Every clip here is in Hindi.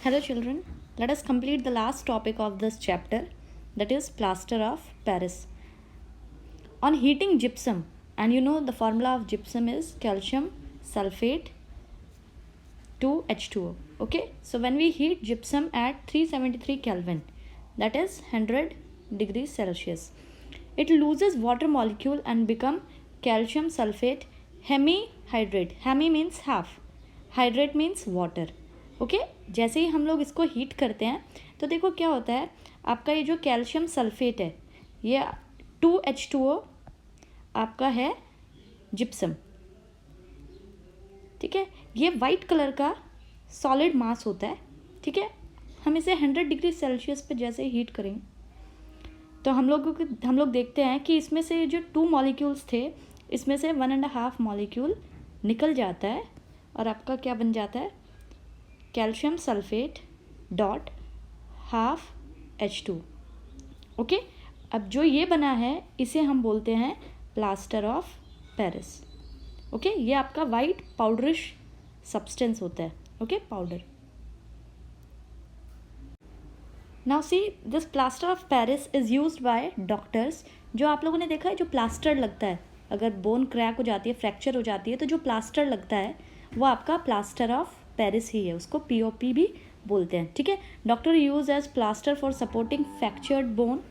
Hello children, let us complete the last topic of this chapter, that is plaster of Paris. On heating gypsum, and you know the formula of gypsum is calcium sulfate 2H2O. Okay, so when we heat gypsum at 373 Kelvin, that is 100 degrees Celsius, it loses water molecule and become calcium sulfate hemihydrate. Hemi means half, hydrate means water. Okay जैसे ही हम लोग इसको हीट करते हैं तो देखो क्या होता है, आपका ये जो कैल्शियम सल्फेट है ये 2H2O आपका है जिप्सम, ठीक है। ये वाइट कलर का सॉलिड मास होता है, ठीक है। हम इसे 100 डिग्री सेल्सियस पे जैसे हीट करेंगे तो हम लोग देखते हैं कि इसमें से जो 2 मॉलिक्यूल्स थे इसमें से 1.5 मॉलिक्यूल निकल जाता है और आपका क्या बन जाता है, calcium sulphate dot half H2। Okay, अब जो ये बना है इसे हम बोलते हैं प्लास्टर ऑफ पेरिस। ओके, ये आपका वाइट पाउडरिश सब्सटेंस होता है। Okay, powder. Now see this plaster of Paris is used by doctors. जो आप लोगों ने देखा है जो प्लास्टर लगता है, अगर बोन क्रैक हो जाती है, फ्रैक्चर हो जाती है, तो जो प्लास्टर लगता है वो आपका प्लास्टर ऑफ पेरिस ही है, उसको POP भी बोलते हैं, ठीक है। Doctor use as plaster for supporting fractured bone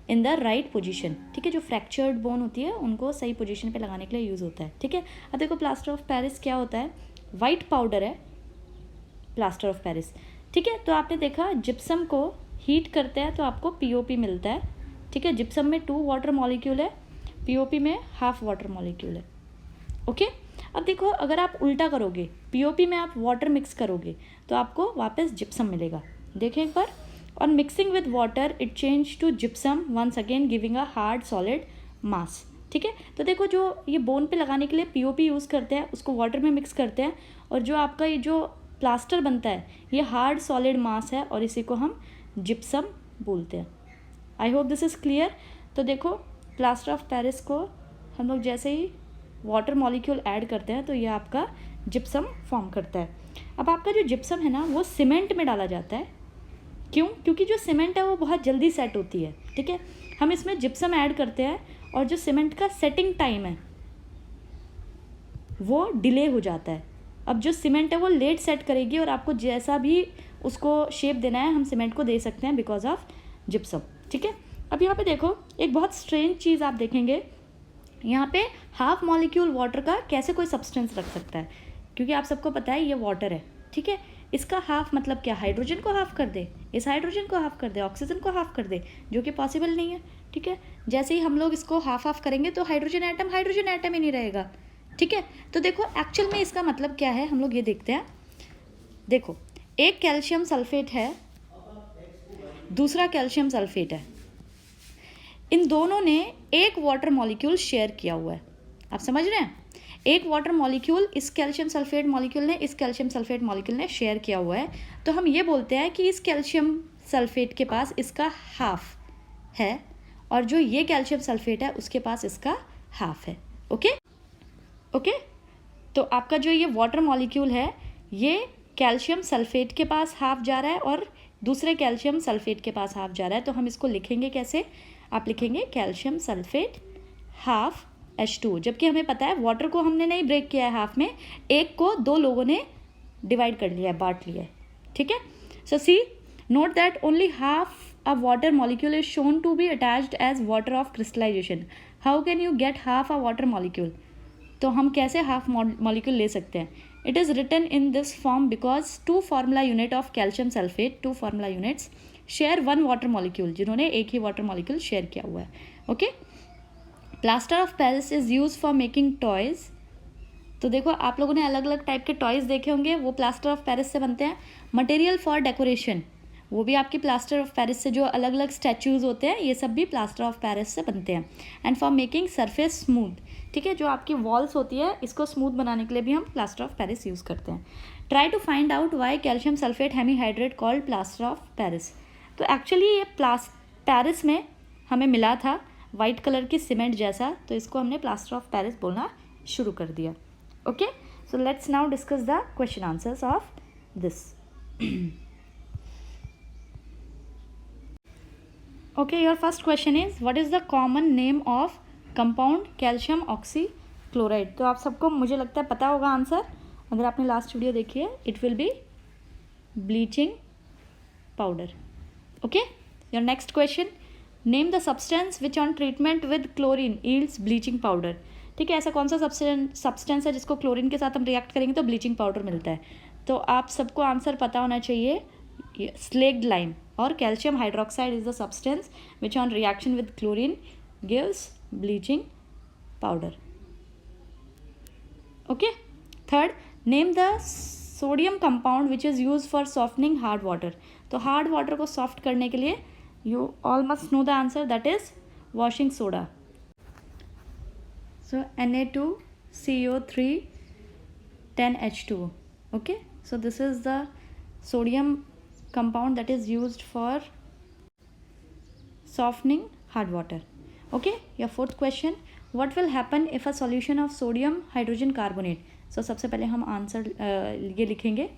in the right position, ठीक है। जो फ्रैक्चर्ड बोन होती है उनको सही पोजीशन पे लगाने के लिए यूज़ होता है, ठीक है। अब देखो प्लास्टर ऑफ पेरिस क्या होता है, वाइट पाउडर है प्लास्टर ऑफ पेरिस, ठीक है। तो आपने देखा जिप्सम को हीट करते हैं तो आपको POP मिलता है, ठीक है। जिप्सम में 2 वाटर मॉलिक्यूल है, POP में हाफ वाटर मॉलिक्यूल है। ओके, अब देखो अगर आप उल्टा करोगे, POP में आप वाटर मिक्स करोगे तो आपको वापस जिप्सम मिलेगा। देखें एक बार, on mixing with water it change to gypsum once again giving a hard solid mass, ठीक है। तो देखो जो ये बोन पे लगाने के लिए POP यूज़ करते हैं उसको वाटर में मिक्स करते हैं और जो आपका ये जो प्लास्टर बनता है ये हार्ड सॉलिड मास है और इसी को हम जिप्सम बोलते हैं। I hope this is clear. तो देखो प्लास्टर ऑफ पेरिस को हम लोग जैसे ही वाटर मॉलिक्यूल ऐड करते हैं तो ये आपका जिप्सम फॉर्म करता है। अब आपका जो जिप्सम है ना वो सीमेंट में डाला जाता है, क्यों? क्योंकि जो सीमेंट है वो बहुत जल्दी सेट होती है, ठीक है। हम इसमें जिप्सम ऐड करते हैं और जो सीमेंट का सेटिंग टाइम है वो डिले हो जाता है। अब जो सीमेंट है वो लेट सेट करेगी और आपको जैसा भी उसको शेप देना है हम सीमेंट को दे सकते हैं बिकॉज ऑफ जिप्सम, ठीक है। अब यहाँ पे देखो एक बहुत स्ट्रेंज चीज़ आप देखेंगे, यहाँ पे हाफ मॉलिक्यूल वाटर का कैसे कोई सब्सटेंस रख सकता है, क्योंकि आप सबको पता है ये वाटर है, ठीक है। इसका हाफ मतलब क्या, हाइड्रोजन को हाफ कर दे, इस हाइड्रोजन को हाफ कर दे, ऑक्सीजन को हाफ कर दे, जो कि पॉसिबल नहीं है, ठीक है। जैसे ही हम लोग इसको हाफ करेंगे तो हाइड्रोजन एटम ही नहीं रहेगा, ठीक है। तो देखो एक्चुअल में इसका मतलब क्या है, हम लोग ये देखते हैं। देखो एक कैल्शियम सल्फेट है, दूसरा कैल्शियम सल्फेट है, इन दोनों ने एक वाटर मॉलिक्यूल शेयर किया हुआ है। आप समझ रहे हैं, एक वाटर मॉलिक्यूल इस कैल्शियम सल्फेट मॉलिक्यूल ने इस कैल्शियम सल्फेट मॉलिक्यूल ने शेयर किया हुआ है। तो हम ये बोलते हैं कि इस कैल्शियम सल्फेट के पास इसका हाफ है और जो ये कैल्शियम सल्फेट है उसके पास इसका हाफ है। ओके ओके, तो आपका जो ये वाटर मॉलिक्यूल है ये कैल्शियम सल्फेट के पास हाफ जा रहा है और दूसरे कैल्शियम सल्फेट के पास हाफ जा रहा है। तो हम इसको लिखेंगे कैसे, आप लिखेंगे कैल्शियम सल्फेट हाफ H2, जबकि हमें पता है वाटर को हमने नहीं ब्रेक किया है हाफ में, एक को 2 लोगों ने डिवाइड कर लिया है, बांट लिया है, ठीक है। So see note that only half a water molecule is shown to be attached as water of crystallization. How can you get half a water molecule, तो हम कैसे हाफ मॉलिक्यूल ले सकते हैं। It is written in this form because 2 formula unit of calcium sulphate, 2 formula units share 1 water molecule, जिन्होंने एक ही वाटर मॉलिक्यूल शेयर किया हुआ है। Okay, plaster of Paris is use for making toys. तो देखो आप लोगों ने अलग अलग टाइप के टॉयज़ देखे होंगे, वो प्लास्टर ऑफ पेरिस से बनते हैं। मटेरियल फॉर डेकोरेशन, वो भी आपकी प्लास्टर ऑफ पेरिस से, जो अलग अलग स्टैचूज़ होते हैं ये सब भी प्लास्टर ऑफ पेरिस से बनते हैं। And for making surface smooth, ठीक है, जो आपकी वॉल्स होती है इसको स्मूथ बनाने के लिए भी हम प्लास्टर ऑफ पेरिस यूज़ करते हैं। Try to find out why calcium sulphate hemihydrate called plaster of Paris. तो एक्चुअली ये पेरिस में हमें मिला था वाइट कलर की सीमेंट जैसा, तो इसको हमने प्लास्टर ऑफ पेरिस बोलना शुरू कर दिया। Okay, so let's now discuss the question answers of this. Okay, your first question is what is the common name of compound calcium oxychloride? तो आप सबको मुझे लगता है पता होगा आंसर, अगर आपने लास्ट वीडियो देखी है. It will be bleaching powder. Okay, your next question, name the substance which on treatment with chlorine yields bleaching powder. ठीक है, ऐसा कौन सा सब्सटेंस है जिसको क्लोरीन के साथ हम रिएक्ट करेंगे तो ब्लीचिंग पाउडर मिलता है. तो आप सबको आंसर पता होना चाहिए, slaked lime or calcium hydroxide is the substance which on reaction with chlorine gives bleaching powder. Okay, third, name the sodium compound which is used for softening hard water. तो hard water को soft करने के लिए you all must know the answer, that is washing soda. So Na2CO3 10H2O. Okay, so this is the sodium compound that is used for softening hard water. Okay, your fourth question, what will happen if a solution of sodium hydrogen carbonate. So सबसे पहले हम आंसर ये लिखेंगे,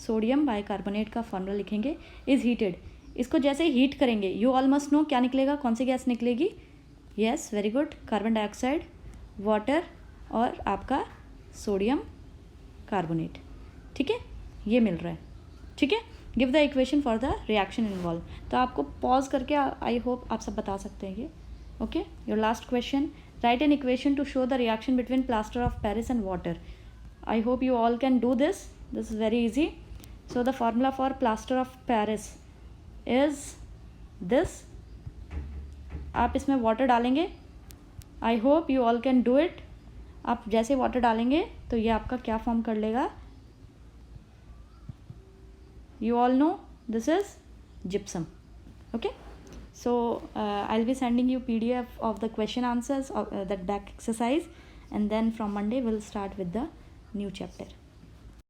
सोडियम बाइकार्बोनेट का फॉर्मूला लिखेंगे, इज हीटेड. इसको जैसे हीट करेंगे यू ऑल मस्ट नो क्या निकलेगा, कौन सी गैस निकलेगी. Yes, very good, carbon dioxide, water और आपका सोडियम कार्बोनेट. ठीक है, ये मिल रहा है. ठीक है, give the equation for the reaction involve. तो आपको पॉज करके आई होप आप सब बता सकते हैं ये. Okay, your last question, right an equation two show the reaction between plaster of Paris and water. I hope you all can do this is very easy. So the formula for plaster of Paris is this. आप इसमें वाटर डालेंगे, I hope you all can do it. आप जैसे वाटर डालेंगे तो ये आपका क्या फॉर्म कर लेगा, you all know this is gypsum. Okay, so I'll be sending you PDF of the question answers of that back exercise, and then from Monday we'll start with the new chapter.